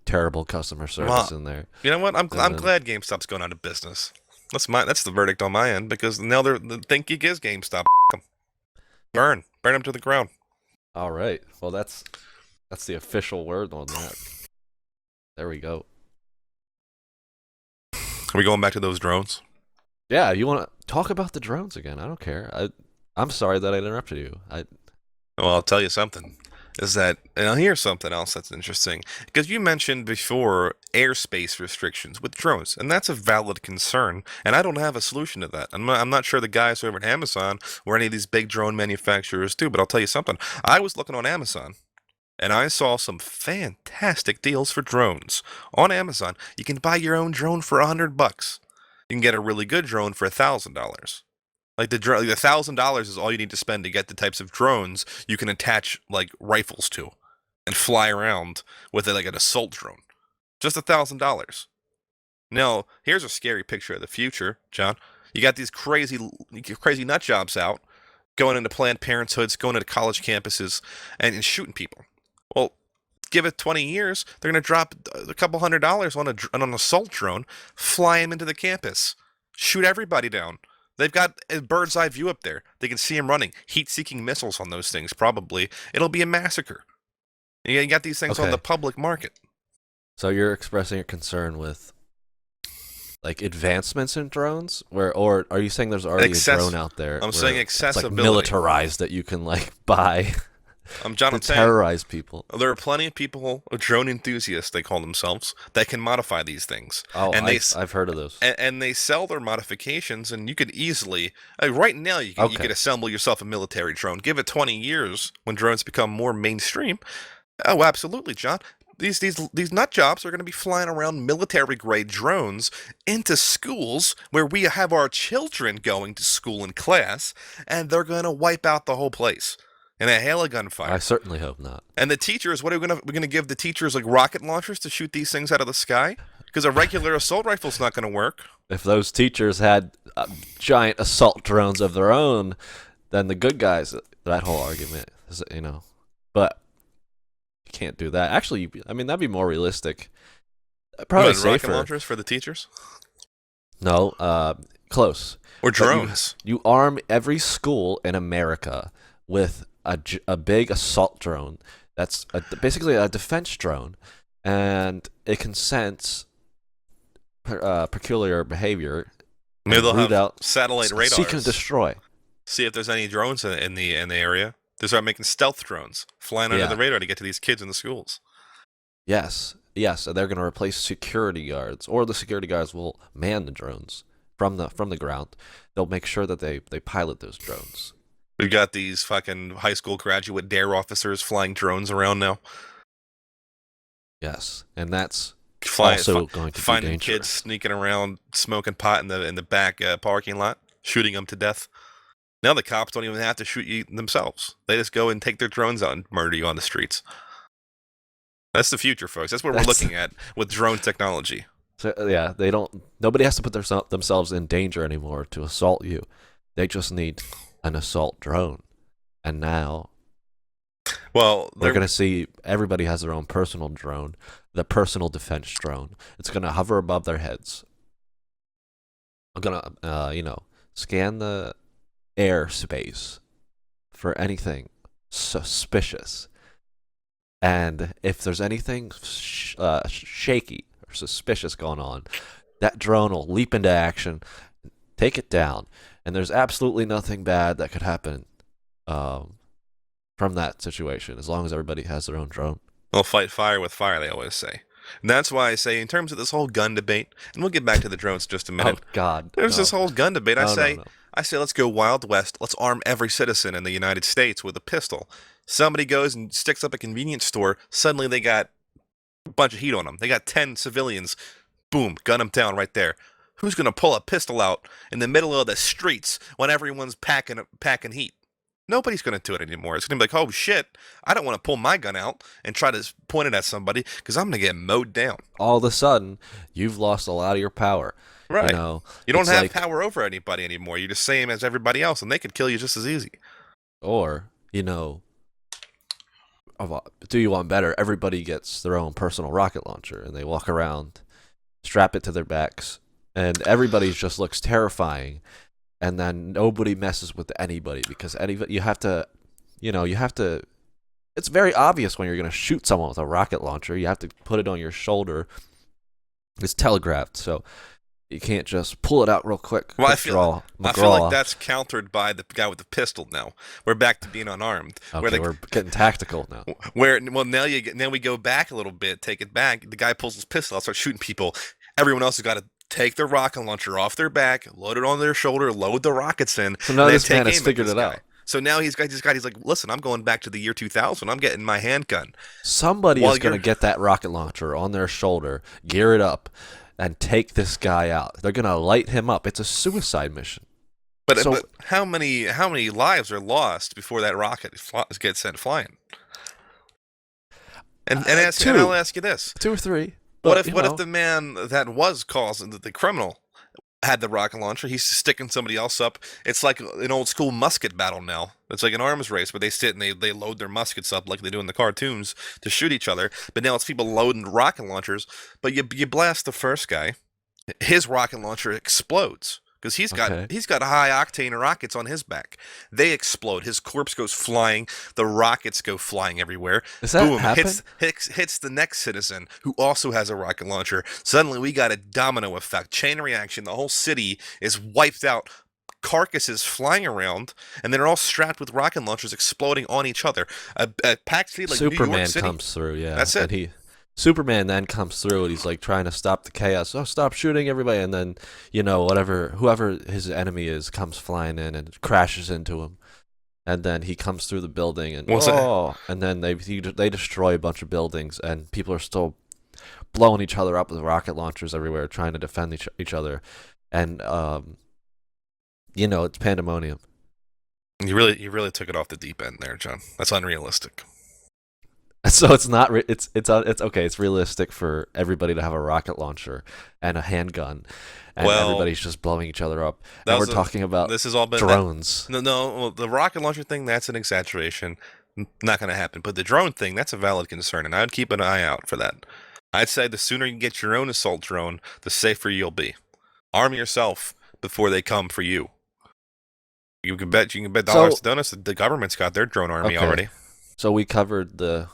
terrible customer service Well, in there. You know what? I'm then- glad GameStop's going out of business. That's the verdict on my end because now the ThinkGeek is GameStop. Burn them to the ground. All right. Well, that's the official word on that. There we go. Are we going back to those drones? Yeah, you want to talk about the drones again? I don't care. I'm sorry that I interrupted you. Well, I'll tell you something. Is that, and here's something else that's interesting. Because you mentioned before airspace restrictions with drones, and that's a valid concern, and I don't have a solution to that. I'm not sure the guys over at Amazon or any of these big drone manufacturers do, but I'll tell you something. I was looking on Amazon, and I saw some fantastic deals for drones. On Amazon, you can buy your own drone for $100. You can get a really good drone for $1,000. Like the $1,000 is all you need to spend to get the types of drones you can attach like rifles to, and fly around with it like an assault drone. Just $1,000. Now, here's a scary picture of the future, John. You got these crazy nut jobs out, going into Planned Parenthoods, going into college campuses, and shooting people. Well, give it 20 years, they're going to drop a couple $100 on an assault drone, fly them into the campus, shoot everybody down. They've got a bird's eye view up there. They can see them running. Heat-seeking missiles on those things, probably. It'll be a massacre. You got these things on the public market. So you're expressing your concern with like advancements in drones, or are you saying there's already a drone out there? I'm saying accessibility. It's like militarized that you can like buy. John, to terrorize people. There are plenty of people, drone enthusiasts, they call themselves, that can modify these things. Oh, and I've heard of those. And they sell their modifications, and you could easily, right now, you could assemble yourself a military drone. Give it 20 years when drones become more mainstream. Oh, absolutely, John. These nut jobs are going to be flying around military-grade drones into schools where we have our children going to school in class, and they're going to wipe out the whole place. In a hail of gunfire. I certainly hope not. And the teachers, what are we're gonna give the teachers like rocket launchers to shoot these things out of the sky? Because a regular assault rifle's not gonna work. If those teachers had giant assault drones of their own, then the good guys. That whole argument, but you can't do that. Actually, I mean that'd be more realistic. Probably safer. Rocket launchers for the teachers? No, close. Or drones. You arm every school in America with a big assault drone that's basically a defense drone, and it can sense peculiar behavior. Maybe they'll have satellite radars. Seek and destroy. See if there's any drones in the area. They start making stealth drones, flying under the radar to get to these kids in the schools. Yes, and they're going to replace security guards, or the security guards will man the drones from the ground. They'll make sure that they pilot those drones. We've got these fucking high school graduate dare officers flying drones around now. Yes, and that's also going to be finding dangerous. Kids sneaking around, smoking pot in the back parking lot, shooting them to death. Now the cops don't even have to shoot you themselves. They just go and take their drones out and murder you on the streets. That's the future, folks. That's what we're looking at with drone technology. So yeah, nobody has to put themselves in danger anymore to assault you. They just need an assault drone. And now we're going to see everybody has their own personal drone, the personal defense drone. It's going to hover above their heads. I'm going to scan the airspace for anything suspicious, and if there's anything shaky or suspicious going on, that drone will leap into action, take it down. And there's absolutely nothing bad that could happen from that situation, as long as everybody has their own drone. They'll fight fire with fire, they always say. And that's why I say, in terms of this whole gun debate, and we'll get back to the drones in just a minute. Oh, God. There's this whole gun debate. I say, let's go Wild West. Let's arm every citizen in the United States with a pistol. Somebody goes and sticks up a convenience store. Suddenly they got a bunch of heat on them. They got 10 civilians. Boom, gun them down right there. Who's going to pull a pistol out in the middle of the streets when everyone's packing heat? Nobody's going to do it anymore. It's going to be like, oh, shit, I don't want to pull my gun out and try to point it at somebody because I'm going to get mowed down. All of a sudden, you've lost a lot of your power. Right. You don't have power over anybody anymore. You're the same as everybody else, and they could kill you just as easy. Or, do you want better? Everybody gets their own personal rocket launcher, and they walk around, strap it to their backs, and everybody just looks terrifying, and then nobody messes with anybody because anybody you have to, you have to. It's very obvious when you're going to shoot someone with a rocket launcher. You have to put it on your shoulder. It's telegraphed, so you can't just pull it out real quick. Well, I feel like that's countered by the guy with the pistol. Now we're back to being unarmed. Okay, we're getting tactical now. Now we go back a little bit, take it back. The guy pulls his pistol out, starts shooting people. Everyone else has got to take their rocket launcher off their back, load it on their shoulder, load the rockets in. So now this man has figured it out. So now he's like, listen, I'm going back to the year 2000. I'm getting my handgun. Somebody is going to get that rocket launcher on their shoulder, gear it up, and take this guy out. They're going to light him up. It's a suicide mission. But how many lives are lost before that rocket gets sent flying? And I'll ask you this: 2 or 3. What if the man that was causing the criminal had the rocket launcher? He's sticking somebody else up. It's like an old school musket battle now. It's like an arms race where they sit and they load their muskets up like they do in the cartoons to shoot each other. But now it's people loading rocket launchers. But you blast the first guy, his rocket launcher explodes because he's got high octane rockets on his back. They explode. His corpse goes flying. The rockets go flying everywhere. Does that happen? Hits the next citizen who also has a rocket launcher. Suddenly we got a domino effect, chain reaction. The whole city is wiped out. Carcasses flying around, and they're all strapped with rocket launchers exploding on each other. A packed city like Superman New York City comes through. Yeah, that's it. And Superman then comes through and he's like trying to stop the chaos. Oh, stop shooting everybody! And then whoever his enemy is comes flying in and crashes into him. And then he comes through the building and and then they destroy a bunch of buildings and people are still blowing each other up with rocket launchers everywhere, trying to defend each other. And it's pandemonium. You really took it off the deep end there, John. That's unrealistic. So it's not. It's okay. It's realistic for everybody to have a rocket launcher and a handgun, and everybody's just blowing each other up. And we're talking about drones. No. The rocket launcher thing, that's an exaggeration. Not going to happen. But the drone thing, that's a valid concern, and I would keep an eye out for that. I'd say the sooner you get your own assault drone, the safer you'll be. Arm yourself before they come for you. You can bet dollars to donuts that the government's got their drone army already. So we covered the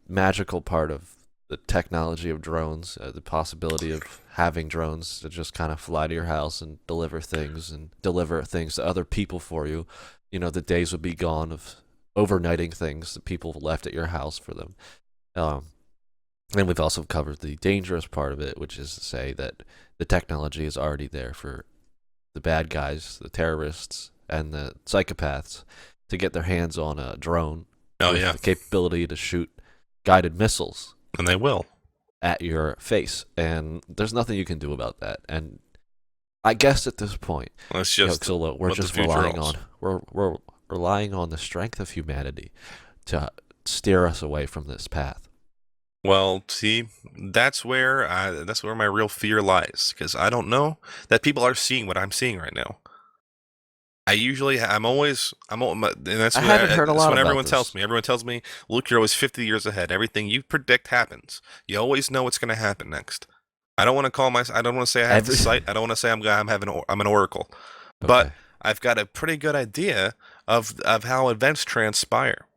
magical part of the technology of drones, the possibility of having drones to just kind of fly to your house and deliver things to other people for you. The days would be gone of overnighting things that people left at your house for them. And we've also covered the dangerous part of it, which is to say that the technology is already there for the bad guys, the terrorists, and the psychopaths to get their hands on a drone. The capability to shoot guided missiles. And they will. At your face. And there's nothing you can do about that. And I guess at this point, we're just relying on the strength of humanity to steer us away from this path. Well, see, that's where my real fear lies, because I don't know that people are seeing what I'm seeing right now. And that's what everyone tells me. Everyone tells me, Luke, you're always 50 years ahead. Everything you predict happens. You always know what's going to happen next. I don't want to say I have the sight. I don't want to say I'm an oracle, but I've got a pretty good idea of how events transpire.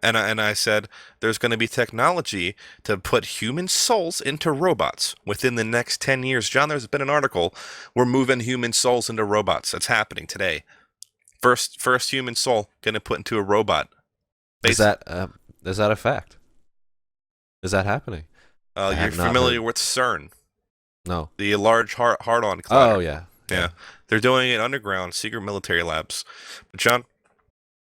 And I said, there's going to be technology to put human souls into robots within the next 10 years. John, there's been an article, we're moving human souls into robots. That's happening today. First human soul going to put into a robot. Is that a fact? Is that happening? You're familiar with CERN? No. The Large Hadron Collider. Oh, yeah. Yeah. They're doing it underground, secret military labs. But John,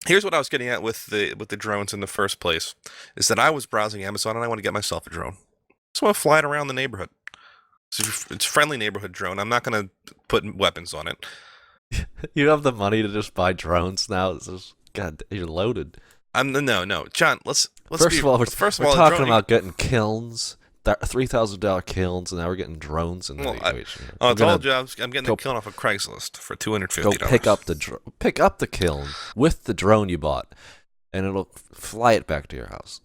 here's what I was getting at with the drones in the first place, is that I was browsing Amazon and I want to get myself a drone. Just want to fly it around the neighborhood. It's a friendly neighborhood drone. I'm not going to put weapons on it. You have the money to just buy drones now. God, you're loaded. No, John. Let's First of all, we're talking about getting kilns. $3,000 kilns, and now we're getting drones in the equation. I told you I'm getting a kiln off of Craigslist for $250. Go pick up the kiln with the drone you bought, and it'll fly it back to your house.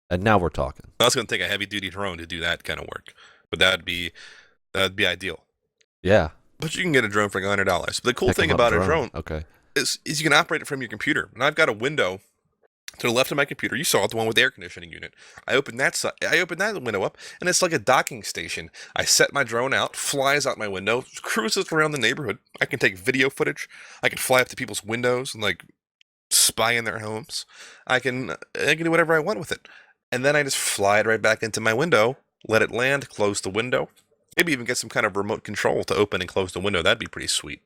And now we're talking. That's going to take a heavy-duty drone to do that kind of work. but that'd be ideal. Yeah. But you can get a drone for like $100. But the cool Pick thing 'em up about a drone. drone Okay. is you can operate it from your computer. And I've got a window to the left of my computer. You saw it, the one with the air conditioning unit. I opened that window up, and it's like a docking station. I set my drone out, flies out my window, cruises around the neighborhood. I can take video footage. I can fly up to people's windows and like spy in their homes. I can do whatever I want with it. And then I just fly it right back into my window, let it land, close the window. Maybe even get some kind of remote control to open and close the window. That'd be pretty sweet.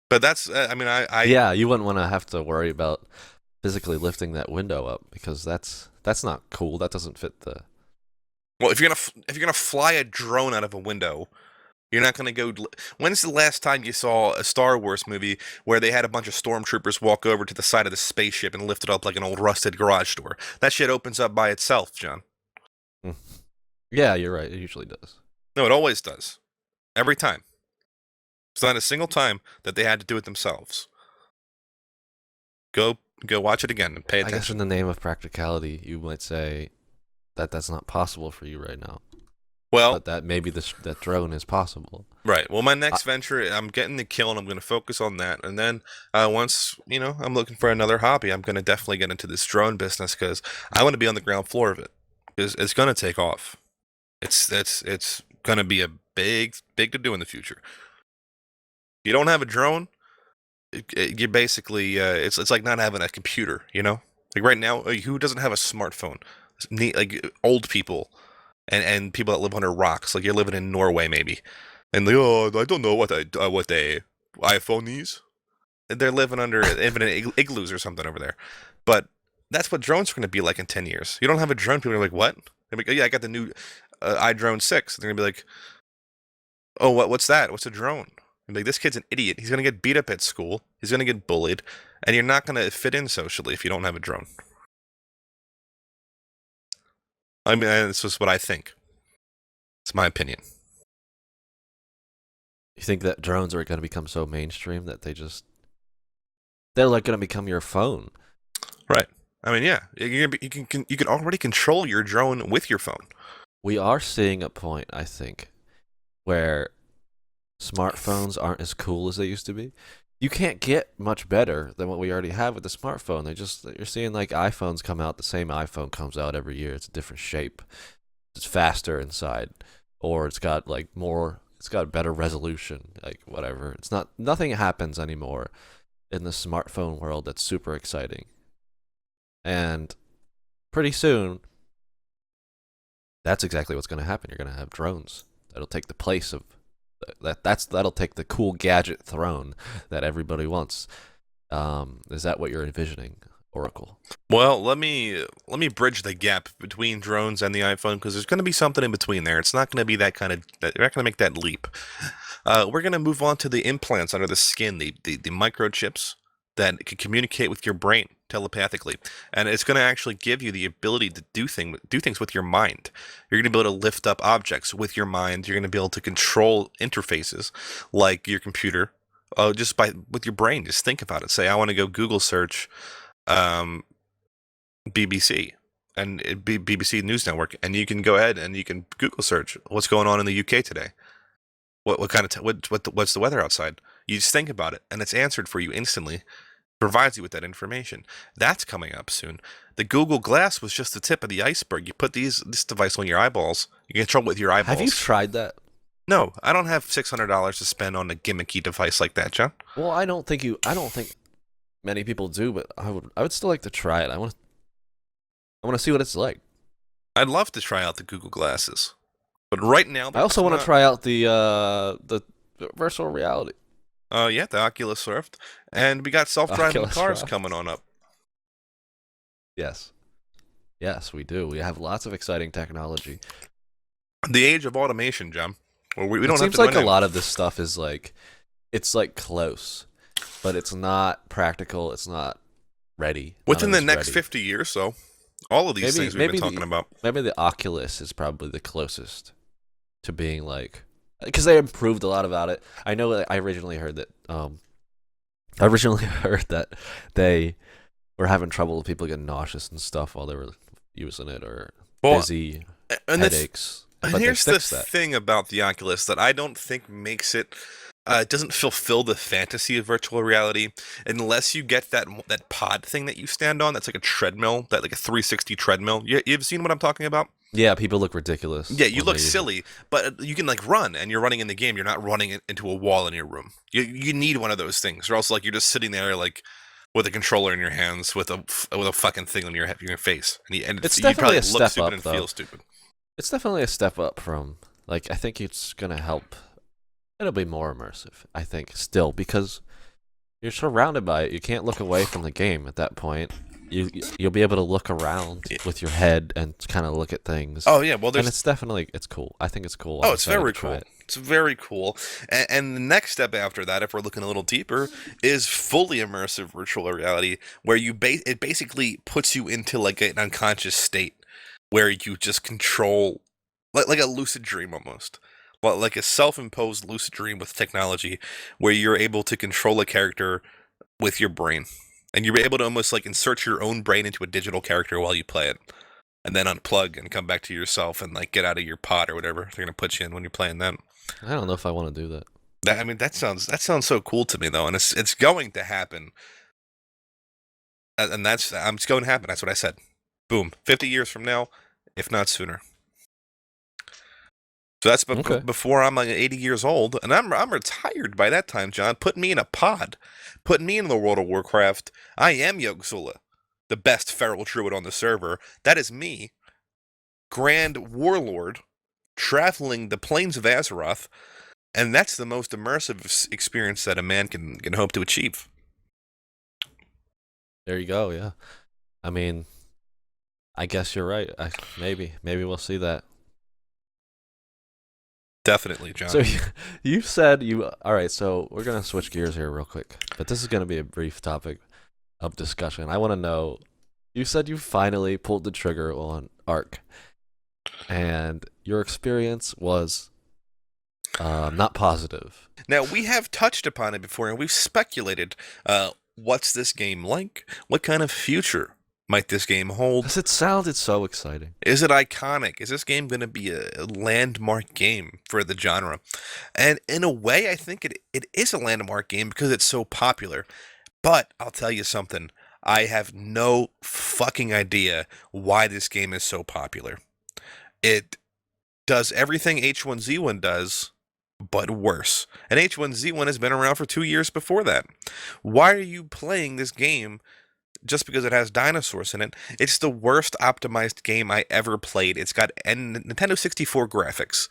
But that's, I mean, Yeah, you wouldn't want to have to worry about physically lifting that window up because that's not cool. That doesn't fit the. well, if you're gonna fly a drone out of a window, you're not gonna go. When's the last time you saw a Star Wars movie where they had a bunch of stormtroopers walk over to the side of the spaceship and lift it up like an old rusted garage door? That shit opens up by itself, John. Mm. Yeah, you're right. It usually does. No, it always does. Every time. It's not a single time that they had to do it themselves. Go watch it again and pay I guess in attention. the name of practicality, you might say that that's not possible for you right now, Well, but that maybe that drone is possible. right. Well, my next venture, I'm getting the kill, and I'm going to focus on that. And then once I'm looking for another hobby, I'm going to definitely get into this drone business because I want to be on the ground floor of it. Because it's going to take off. It's going to be a big to do in the future. You don't have a drone, you're basically it's like not having a computer. Like right now, who doesn't have a smartphone? Like old people and people that live under rocks. Like you're living in Norway maybe, and they I don't know what a iPhone is. They're living under infinite igloos or something over there. But that's what drones are going to be like in 10 years. You don't have a drone, people are like, what? They're like, oh, yeah, I got the new iDrone 6. They're going to be like, oh, what's that? What's a drone? And like, this kid's an idiot. He's going to get beat up at school. He's going to get bullied. And you're not going to fit in socially if you don't have a drone. I mean, this is what I think. It's my opinion. You think that drones are going to become so mainstream that they're like going to become your phone? Right. I mean, yeah. You can already control your drone with your phone. We are seeing a point, I think, where smartphones aren't as cool as they used to be. You can't get much better than what we already have with the smartphone. You're seeing like iPhones come out. The same iPhone comes out every year. It's a different shape. It's faster inside, or it's got like more. It's got better resolution. Like whatever. It's not. Nothing happens anymore in the smartphone world that's super exciting. And pretty soon, that's exactly what's going to happen. You're going to have drones that'll take the place of that'll take the cool gadget throne that everybody wants. Is that what you're envisioning, Oracle? Well, let me bridge the gap between drones and the iPhone because there's going to be something in between there. It's not going to be that kind of. You're not going to make that leap. We're going to move on to the implants under the skin, the microchips that can communicate with your brain telepathically, and it's going to actually give you the ability to do things with your mind. You're going to be able to lift up objects with your mind. You're going to be able to control interfaces like your computer, just with your brain. Just think about it. Say, I want to go Google search BBC and BBC News Network, and you can go ahead and you can Google search what's going on in the UK today. What kind of what's the weather outside? You just think about it, and it's answered for you instantly. Provides you with that information. That's coming up soon. The Google Glass was just the tip of the iceberg. You put this device on your eyeballs. You can control it with your eyeballs. Have you tried that? No, I don't have $600 to spend on a gimmicky device like that, John. Well, I don't think many people do, but I would still like to try it. I want to see what it's like. I'd love to try out the Google Glasses, but right now I also want to try out the virtual reality. Yeah, the Oculus Rift, and we got self-driving Oculus cars Rift. coming on up. Yes, we do. We have lots of exciting technology. The age of automation, John. Well, we don't It have seems to like a lot of this stuff is like, it's like close, but it's not practical. It's not ready. Within the next 50 years, so all of these things we've been talking about. Maybe the Oculus is probably the closest to being like, because they improved a lot about it. I know that I originally heard that they were having trouble with people getting nauseous and stuff while they were using it or busy. And that's headaches. and But they here's the fixed that. thing about the Oculus that I don't think makes it. It doesn't fulfill the fantasy of virtual reality unless you get that pod thing that you stand on. That's like a treadmill, that like a 360 treadmill. You've seen what I'm talking about? Yeah, people look ridiculous Yeah, you when look they use it. silly, but you can like run, and you're running in the game. You're not running into a wall in your room. You need one of those things, or else like you're just sitting there like with a controller in your hands with a fucking thing on your face, and It's you definitely probably a look step stupid up, and though. feel stupid. It's definitely a step up from, like, I think it's gonna help. It'll be more immersive, I think, still, because you're surrounded by it. You can't look away from the game at that point. You'll be able to look around Yeah. with your head and kind of look at things. Oh yeah, well And there's it's cool. I think it's cool. I'm oh, it's excited very to try cool. it. It's very cool. And the next step after that, if we're looking a little deeper, is fully immersive virtual reality, where it basically puts you into like an unconscious state where you just control, like a lucid dream almost. Well, like a self-imposed lucid dream with technology, where you're able to control a character with your brain, and you're able to almost like insert your own brain into a digital character while you play it, and then unplug and come back to yourself and like get out of your pod or whatever they're gonna put you in when you're playing that. I don't know if I want to do that. I mean, that sounds so cool to me though, and it's going to happen, and it's going to happen. That's what I said. Boom, 50 years from now, if not sooner. So that's Okay. before I'm like 80 years old, and I'm retired by that time, John. Put me in a pod, put me in the World of Warcraft. I am Yogzula, the best feral druid on the server. That is me, Grand Warlord, traveling the plains of Azeroth, and that's the most immersive experience that a man can hope to achieve. There you go. Yeah. I mean, I guess you're right. Maybe we'll see that. Definitely, John. So you said you. All right. So we're gonna switch gears here real quick, but this is gonna be a brief topic of discussion. I want to know. You said you finally pulled the trigger on Ark, and your experience was not positive. Now, we have touched upon it before, and we've speculated what's this game like? What kind of future might this game hold? Because it sounded so exciting. Is it iconic? Is this game going to be a landmark game for the genre? And in a way, I think it is a landmark game because it's so popular. But I'll tell you something. I have no fucking idea why this game is so popular. It does everything H1Z1 does, but worse. And H1Z1 has been around for 2 years before that. Why are you playing this game just because it has dinosaurs in it? It's the worst optimized game I ever played. It's got Nintendo 64 graphics.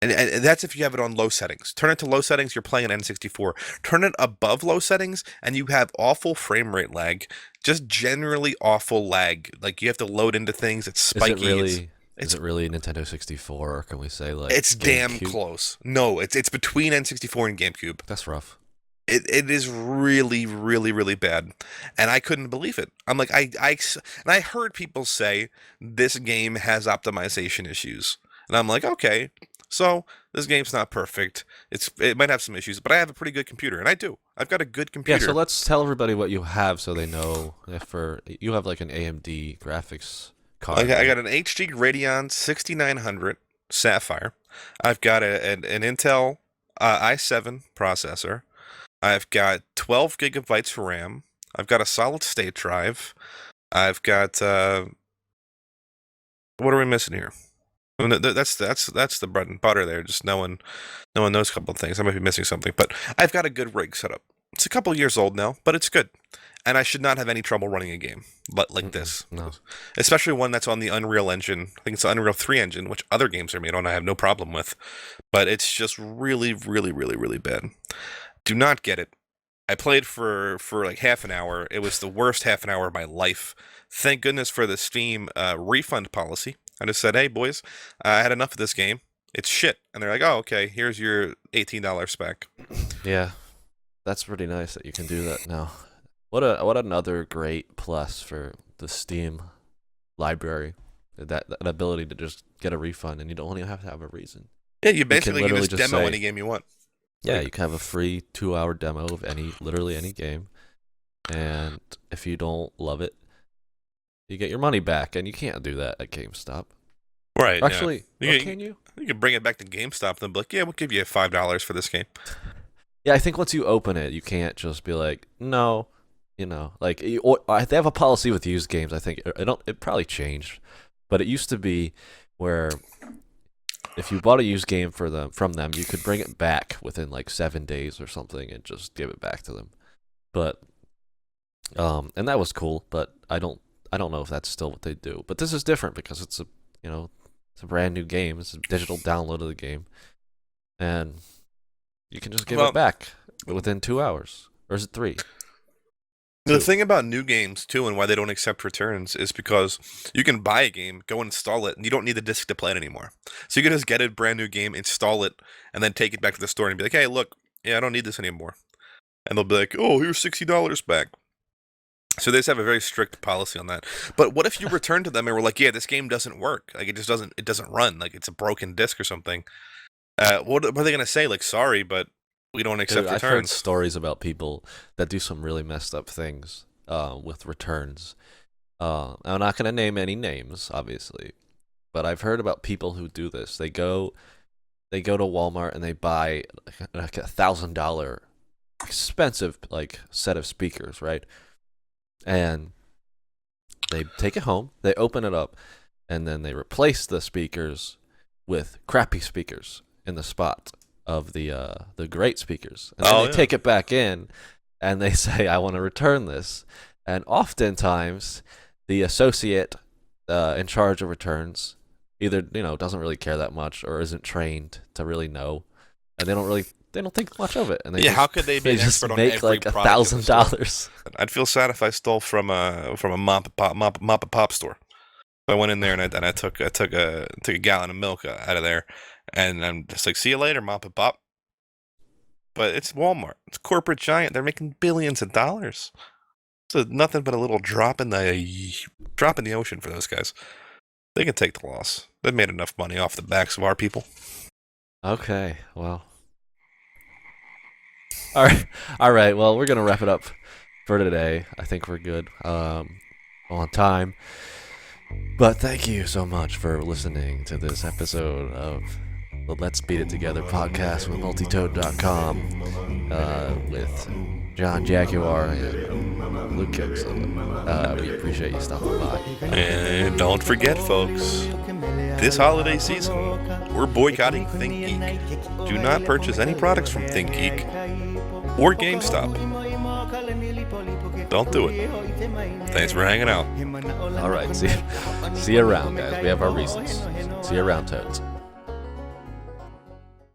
And that's if you have it on low settings. Turn it to low settings, you're playing an N64. Turn it above low settings, and you have awful frame rate lag. Just generally awful lag. Like, you have to load into things, it's spiky. Is it really Nintendo 64, or can we say like It's damn GameCube? close. No, it's between N64 and GameCube. That's rough. It is really, really, really bad, and I couldn't believe it. I'm like, and I heard people say this game has optimization issues, and I'm like, okay, so this game's not perfect. It might have some issues, but I have a pretty good computer, and I do. I've got a good Yeah, computer. so let's tell everybody what you have so they know if you have like an AMD graphics card. I got an HD Radeon 6900 Sapphire. I've got an Intel i7 processor. I've got 12 gigabytes of RAM. I've got a solid state drive. I've got what are we missing here? I mean, that's the bread and butter there. Just no one knows a couple of things. I might be missing something, but I've got a good rig set up. It's a couple years old now, but it's good, and I should not have any trouble running a game like this. No. Especially one that's on the Unreal Engine. I think it's the Unreal 3 engine, which other games are made on. I have no problem with, but it's just really, really, really, really bad. Do not get it. I played for like half an hour. It was the worst half an hour of my life. Thank goodness for the Steam refund policy. I just said, hey, boys, I had enough of this game. It's shit. And they're like, oh, okay, here's your $18 spec. Yeah, that's pretty nice that you can do that now. What another great plus for the Steam library. That ability to just get a refund, and you don't even have to have a reason. Yeah, you basically can literally just just demo say- any game you want. Yeah, you can have a free 2-hour demo of literally any game, and if you don't love it, you get your money back, and you can't do that at GameStop. Right. Yeah. Actually, You, can you? you can bring it back to GameStop and be like, yeah, we'll give you $5 for this game. Yeah, I think once you open it, you can't just be like, no, like or they have a policy with used games. I think it probably changed, but it used to be where if you bought a used game from them, you could bring it back within like 7 days or something and just give it back to them. But and that was cool, but I don't know if that's still what they do. But this is different because it's it's a brand new game. It's a digital download of the game, and you can just give it back within 2 hours, or is it 3? The thing about new games too, and why they don't accept returns, is because you can buy a game, go install it, and you don't need the disc to play it anymore. So you can just get a brand new game, install it, and then take it back to the store and be like, "Hey, look, yeah, I don't need this anymore." And they'll be like, "Oh, here's $60 back." So they just have a very strict policy on that. But what if you return to them and were like, "Yeah, this game doesn't work. Like, it doesn't run. Like, it's a broken disc or something." What are they gonna say? Like, sorry, but we don't accept Dude, returns. I've heard stories about people that do some really messed up things with returns. I'm not going to name any names, obviously, but I've heard about people who do this. They go to Walmart and they buy like $1,000 expensive like set of speakers, right? And they take it home, they open it up, and then they replace the speakers with crappy speakers in the spot of the great speakers. And then they take it back in and they say, I want to return this. And oftentimes the associate in charge of returns either, doesn't really care that much or isn't trained to really know. And they don't think much of it. And how could they be an expert on make every like $1,000? I'd feel sad if I stole from a mop and pop store. So I went in there and I took a gallon of milk out of there, and I'm just like, see you later, mop and pop. But it's Walmart. It's corporate giant. They're making billions of dollars. So nothing but a little drop in the ocean for those guys. They can take the loss. They've made enough money off the backs of our people. Okay, well. All right. Well, we're gonna wrap it up for today. I think we're good on time. But thank you so much for listening to this episode of the Let's Beat It Together podcast with multitoad.com with John Jaguar and Luke Gibson. We appreciate you stopping by. And don't forget, folks, this holiday season, we're boycotting ThinkGeek. Do not purchase any products from ThinkGeek or GameStop. Don't do it. Thanks for hanging out. All right, see you around, guys. We have our reasons. See you around, toads.